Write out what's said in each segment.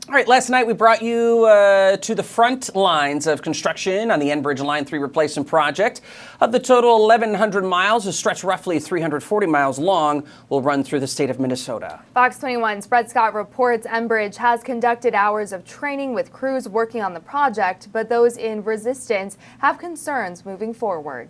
All right, last night we brought you to the front lines of construction on the Enbridge Line 3 replacement project. Of the total 1,100 miles, a stretch roughly 340 miles long, will run through the state of Minnesota. Fox 21's Brett Scott reports Enbridge has conducted hours of training with crews working on the project, but those in resistance have concerns moving forward.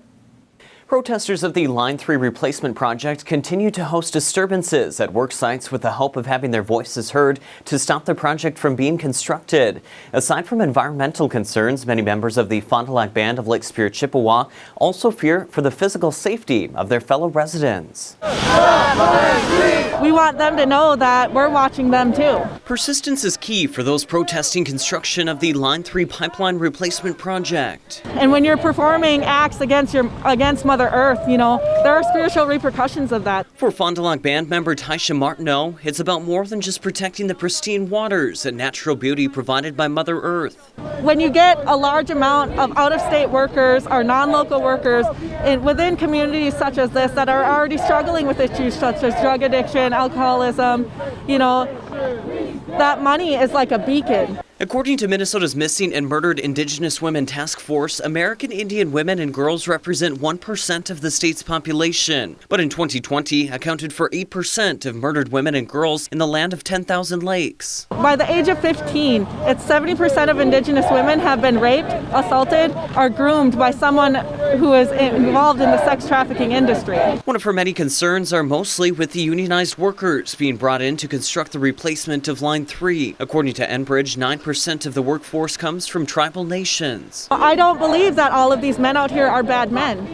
Protesters of the Line 3 replacement project continue to host disturbances at work sites with the hope of having their voices heard to stop the project from being constructed. Aside from environmental concerns, many members of the Fond du Lac Band of Lake Superior, Chippewa also fear for the physical safety of their fellow residents. We want them to know that we're watching them too. Persistence is key for those protesting construction of the Line 3 pipeline replacement project. And when you're performing acts against Mother Earth, you know, there are spiritual repercussions of that. For Fond du Lac Band member TAYSHA Martineau, it's about more than just protecting the pristine waters and natural beauty provided by Mother Earth. When you get a large amount of out-of-state workers or non-local workers within communities such as this that are already struggling with issues such as drug addiction, alcoholism, you know, that money is like a beacon. According to Minnesota's Missing and Murdered Indigenous Women Task Force, American Indian women and girls represent 1% of the state's population, but in 2020 accounted for 8% of murdered women and girls in the land of 10,000 lakes. By the age of 15, it's 70% of Indigenous women have been raped, assaulted, or groomed by someone who is involved in the sex trafficking industry. One of her many concerns are mostly with the unionized workers being brought in to construct the replacement of Line 3. According to Enbridge, 9% of the workforce comes from tribal nations. I don't believe that all of these men out here are bad men,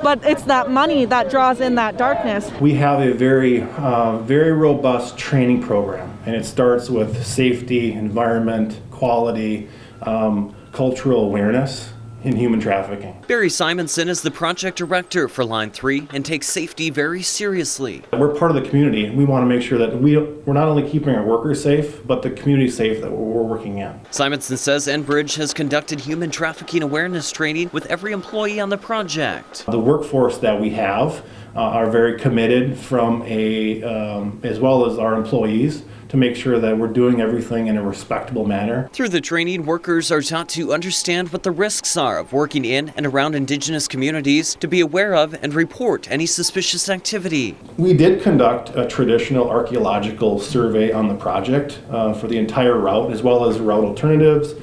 but it's that money that draws in that darkness. We have a very robust training program, and it starts with safety, environment, quality, cultural awareness, and human trafficking. Barry Simonson is the project director for Line 3 and takes safety very seriously. We're part of the community, and we want to make sure that we're not only keeping our workers safe, but the community safe that we're working in. Simonson says Enbridge has conducted human trafficking awareness training with every employee on the project. The workforce that we have are very committed as well as our employees, to make sure that we're doing everything in a respectable manner. Through the training, workers are taught to understand what the risks are of working in and around Indigenous communities, to be aware of and report any suspicious activity. We did conduct a traditional archaeological survey on the project for the entire route, as well as route alternatives.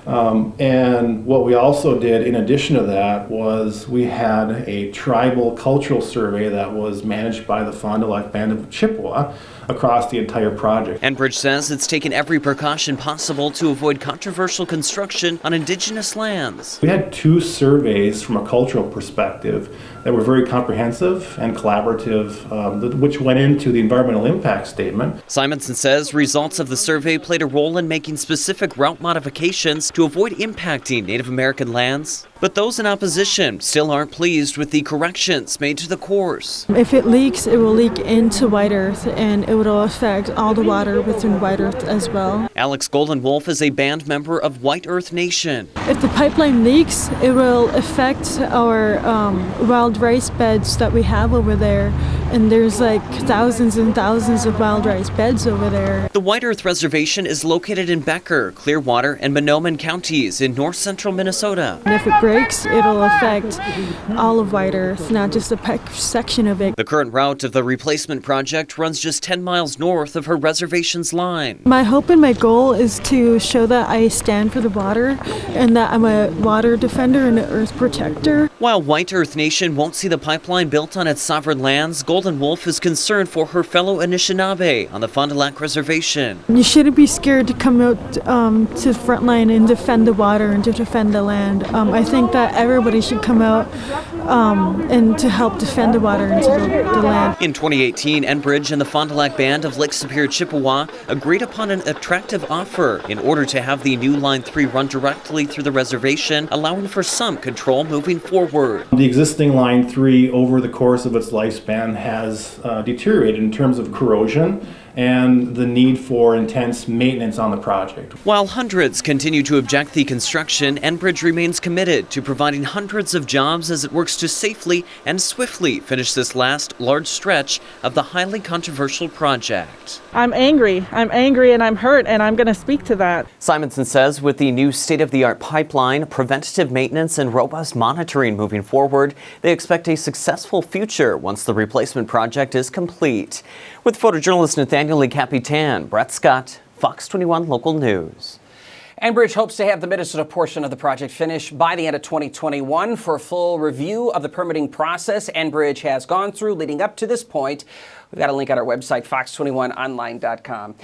And what we also did in addition to that was we had a tribal cultural survey that was managed by the Fond du Lac Band of Chippewa across the entire project. Enbridge says it's taken every precaution possible to avoid controversial construction on Indigenous lands. We had 2 surveys from a cultural perspective that were very comprehensive and collaborative, which went into the environmental impact statement. Simonson says results of the survey played a role in making specific route modifications to avoid impacting Native American lands. But those in opposition still aren't pleased with the corrections made to the course. If it leaks, it will leak into White Earth, and it will affect all the water within White Earth as well. Alex Goldenwolf is a band member of White Earth Nation. If the pipeline leaks, it will affect our wild rice beds that we have over there, and there's like thousands and thousands of wild rice beds over there. The White Earth Reservation is located in Becker, Clearwater, and Mahnomen counties in north central Minnesota. And if it breaks, it'll affect all of White Earth, not just a section of it. The current route of the replacement project runs just 10 miles north of her reservation's line. My hope and my goal is to show that I stand for the water and that I'm a water defender and an earth protector. While White Earth Nation won't see the pipeline built on its sovereign lands, Goldenwolf is concerned for her fellow Anishinaabe on the Fond du Lac Reservation. You shouldn't be scared to come out to the front line and defend the water and to defend the land. I think that everybody should come out and to help defend the water and the land. In 2018, Enbridge and the Fond du Lac Band of Lake Superior, Chippewa agreed upon an attractive offer in order to have the new Line 3 run directly through the reservation, allowing for some control moving forward. The existing Line 3 over the course of its lifespan has deteriorated in terms of corrosion and the need for intense maintenance on the project. While hundreds continue to object the construction, Enbridge remains committed to providing hundreds of jobs as it works to safely and swiftly finish this last large stretch of the highly controversial project. I'm angry and I'm hurt, and I'm going to speak to that. Simonson says with the new state-of-the-art pipeline, preventative maintenance, and robust monitoring moving forward, they expect a successful future once the replacement project is complete. With photojournalist Nathaniel Lee Capitan, Brett Scott, Fox 21 Local News. Enbridge hopes to have the Minnesota portion of the project finished by the end of 2021. For a full review of the permitting process Enbridge has gone through leading up to this point, we've got a link on our website, fox21online.com.